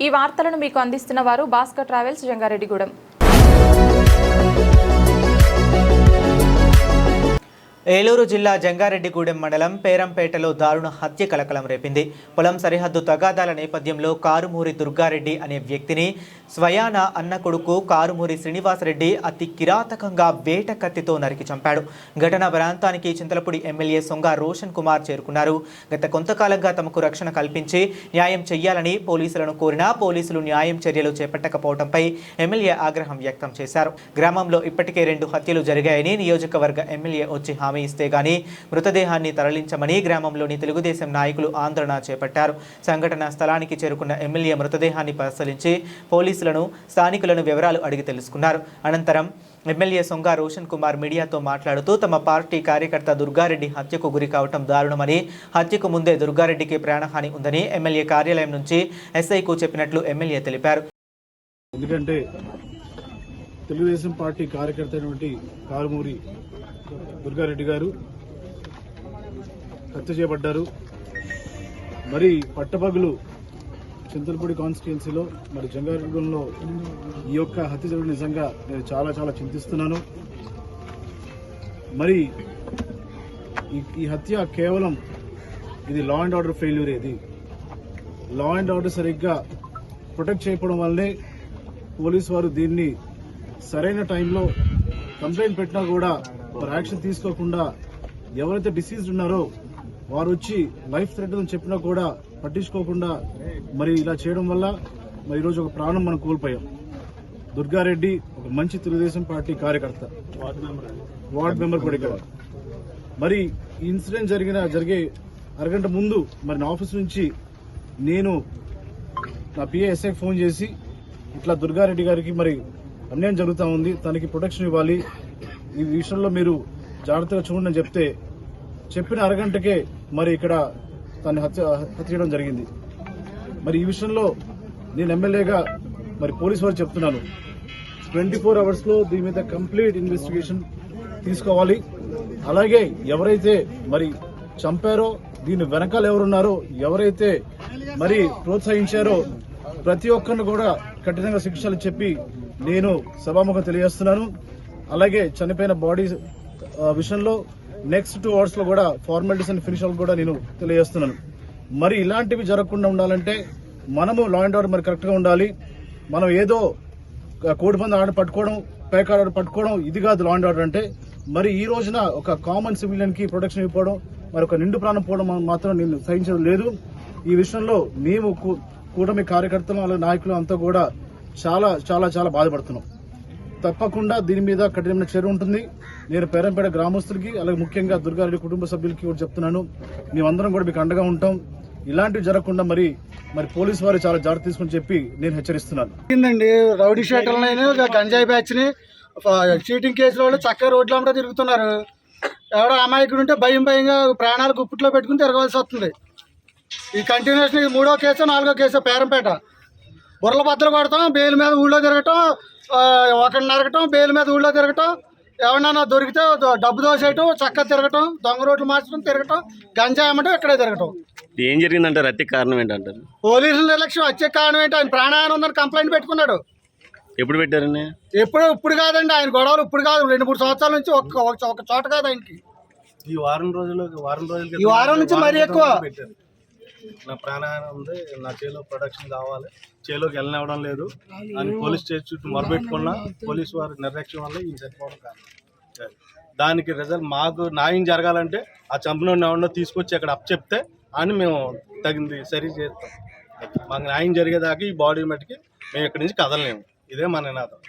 ఈ వార్తలను మీకు అందిస్తున్న వారు భాస్కర్ ట్రావెల్స్ జంగారెడ్డిగూడెం. ఏలూరు జిల్లా జంగారెడ్డిగూడెం మండలం పేరంపేటలో దారుణ హత్య కలకలం రేపింది. పొలం సరిహద్దు తగాదాల నేపథ్యంలో కారుమూరి దుర్గారెడ్డి అనే వ్యక్తిని స్వయాన అన్న కొడుకు కారుమూరి శ్రీనివాసరెడ్డి అతి కిరాతకంగా వేట కత్తితో నరికి చంపాడు. ఘటన ప్రాంతానికి చింతలపూడి ఎమ్మెల్యే సొంగ రోషన్ కుమార్ చేరుకున్నారు. గత కొంతకాలంగా తమకు రక్షణ కల్పించి న్యాయం చేయాలని పోలీసులను కోరినా పోలీసులు న్యాయం చర్యలు చేపట్టకపోవడంపై ఎమ్మెల్యే ఆగ్రహం వ్యక్తం చేశారు. గ్రామంలో ఇప్పటికే 2 హత్యలు జరిగాయని నియోజకవర్గ ఎమ్మెల్యే వచ్చి హామీ ఇస్తే గానీ మృతదేహాన్ని తరలించమని గ్రామంలోని తెలుగుదేశం నాయకులు ఆందోళన చేపట్టారు. సంఘటన స్థలానికి చేరుకున్న ఎమ్మెల్యే మృతదేహాన్ని పరిశీలించి పోలీసులను స్థానికులను వివరాలు అడిగి తెలుసుకున్నారు. అనంతరం ఎమ్మెల్యే సొంగ రోషన్ కుమార్ మీడియాతో మాట్లాడుతూ తమ పార్టీ కార్యకర్త దుర్గారెడ్డి హత్యకు గురి కావటం దారుణమని, హత్యకు ముందే దుర్గారెడ్డికి ప్రాణహాని ఉందని ఎమ్మెల్యే కార్యాలయం నుంచి ఎస్ఐకు చెప్పినట్లు ఎమ్మెల్యే తెలిపారు. ఎందుకంటే తెలుగుదేశం పార్టీ కార్యకర్త అయినటువంటి కారుమూరి దుర్గారెడ్డి గారు హత్య చేయబడ్డారు. మరి పట్టపగలు చింతలపూడి కాన్స్టిట్యున్సీలో మరి జంగారెడ్డిగూడెంలో ఈ యొక్క హత్య జరగడం నిజంగా నేను చాలా చాలా చింతిస్తున్నాను. మరి ఈ హత్య కేవలం ఇది లా అండ్ ఆర్డర్ ఫెయిల్యూర్. ఇది లా అండ్ ఆర్డర్ సరిగ్గా ప్రొటెక్ట్ చేయడం వల్లనే పోలీసు వారు దీన్ని సరైన టైంలో కంప్లైంట్ పెట్టినా కూడా మరి యాక్షన్ తీసుకోకుండా ఎవరైతే డిసీజ్డ్ ఉన్నారో వారు వచ్చి లైఫ్ థ్రెట్ అని చెప్పినా కూడా పట్టించుకోకుండా మరి ఇలా చేయడం వల్ల మరి ఈరోజు ఒక ప్రాణం మనం కోల్పోయాం. దుర్గారెడ్డి ఒక మంచి తెలుగుదేశం పార్టీ కార్యకర్త, వార్డ్ మెంబర్ కూడా. మరి ఈ ఇన్సిడెంట్ జరిగే అరగంట ముందు మరి నా ఆఫీస్ నుంచి నేను నా పిఏఎస్ఐకి ఫోన్ చేసి ఇట్లా దుర్గారెడ్డి గారికి మరి అన్యాయం జరుగుతూ ఉంది, తనకి ప్రొటెక్షన్ ఇవ్వాలి, ఈ విషయంలో మీరు జాగ్రత్తగా చూడండి అని చెప్తే చెప్పిన అరగంటకే మరి ఇక్కడ తను హత్య చేయడం జరిగింది. మరి ఈ విషయంలో నేను ఎమ్మెల్యేగా మరి పోలీసు వారు చెప్తున్నాను, 24 hours లో దీని మీద కంప్లీట్ ఇన్వెస్టిగేషన్ తీసుకోవాలి. అలాగే ఎవరైతే మరి చంపారో దీని వెనకాల ఎవరున్నారో, ఎవరైతే మరి ప్రోత్సహించారో ప్రతి ఒక్కరిని కూడా కఠినంగా శిక్షలు చెప్పి నేను సభాముఖం తెలియజేస్తున్నాను. అలాగే చనిపోయిన బాడీ విషయంలో నెక్స్ట్ 2 hours లో కూడా ఫార్మాలిటీస్ అండ్ ఫినిష్ కూడా నేను తెలియజేస్తున్నాను. మరి ఇలాంటివి జరగకుండా ఉండాలంటే మనము లా అండ్ ఆర్డర్ మరి కరెక్ట్ గా ఉండాలి. మనం ఏదో కోడిపంది ఆడ పట్టుకోవడం, పేకాడ పట్టుకోవడం ఇది కాదు లా అండ్ ఆర్డర్ అంటే. మరి ఈ రోజున ఒక కామన్ సివిలియన్ కి ప్రొటెక్షన్ ఇవ్వడం, మరి ఒక నిండు ప్రాణం పోవడం మాత్రం నేను సహించడం లేదు. ఈ విషయంలో మేము కూటమి కార్యకర్తలు అలాగే నాయకులు అంతా కూడా చాలా చాలా చాలా బాధపడుతున్నాం. తప్పకుండా దీని మీద కఠినమైన చర్య ఉంటుంది. నేను పేరంపేట గ్రామస్తులకి అలాగే ముఖ్యంగా దుర్గారెడ్డి కుటుంబ సభ్యులకి కూడా చెప్తున్నాను, మేమందరం కూడా మీకు అండగా ఉంటాం. ఇలాంటివి జరగకుండా మరి పోలీసు వారు చాలా జాగ్రత్త తీసుకుని చెప్పి నేను హెచ్చరిస్తున్నాను. రౌడీ షీటర్లని గంజాయి బ్యాచ్ ని చీటింగ్ కేసుల వాళ్ళు చక్కగా రోడ్లంతా తిరుగుతున్నారు. ఎవడో అమాయకుడు ఉంటే భయంగా ప్రాణాలు గుప్పిట్లో పెట్టుకుని తిరగవలసి వస్తుంది. ఈ కంటిన్యూషన్ 3వ కేసు 4వ కేసు పేరంపేట బుర్రల బద్దలు కొడతాం, బెయిల్ మీద ఊళ్ళో తిరగటం, ఒకరిని నరకటం, బెయిల్ మీద ఊళ్ళో తిరగటం, ఎవరన్నా దొరికితే డబ్బు దోసేయటం, చక్కగా తిరగటం, దొంగ రోడ్లు మార్చడం, తిరగటం, గంజాయి అమ్మటం, ఇక్కడే తిరగటం. ఏం జరిగిందంటారు? హత్యకు కారణం ఏంటంటారు? పోలీసుల నిర్లక్ష్యం. హత్యకు కారణం ఏంటి? ఆయన ప్రాణాయానం ఉందని కంప్లైంట్ పెట్టుకున్నాడు. ఎప్పుడు పెట్టారండి? ఇప్పుడు కాదండి, ఆయన గొడవలు ఇప్పుడు కాదు, 2-3 సంవత్సరాల నుంచి ఒక చోట కాదు ఆయనకి. ఈ వారం రోజులు ఈ వారం నుంచి మరీ ఎక్కువ. నా ప్రాణాయానం ఉంది, నా చేలో ప్రొడక్షన్ కావాలి, చేలోకి వెళ్ళనివ్వడం లేదు అని పోలీస్ స్టేషన్ చుట్టూ మొరబెట్టుకున్నా పోలీసు వారి నిర్లక్ష్యం వల్ల ఈ చనిపోవడం కాదు. దానికి రిజల్ట్ మాకు న్యాయం జరగాలంటే ఆ చంపినోడిని ఎవరినో తీసుకొచ్చి అక్కడ అప్పచెప్తే అని మేము తగింది సరి చేస్తాం. మాకు న్యాయం జరిగేదాకా ఈ బాడీ మట్టికి మేము ఇక్కడి నుంచి కదలలేము. ఇదే మన నినాదం.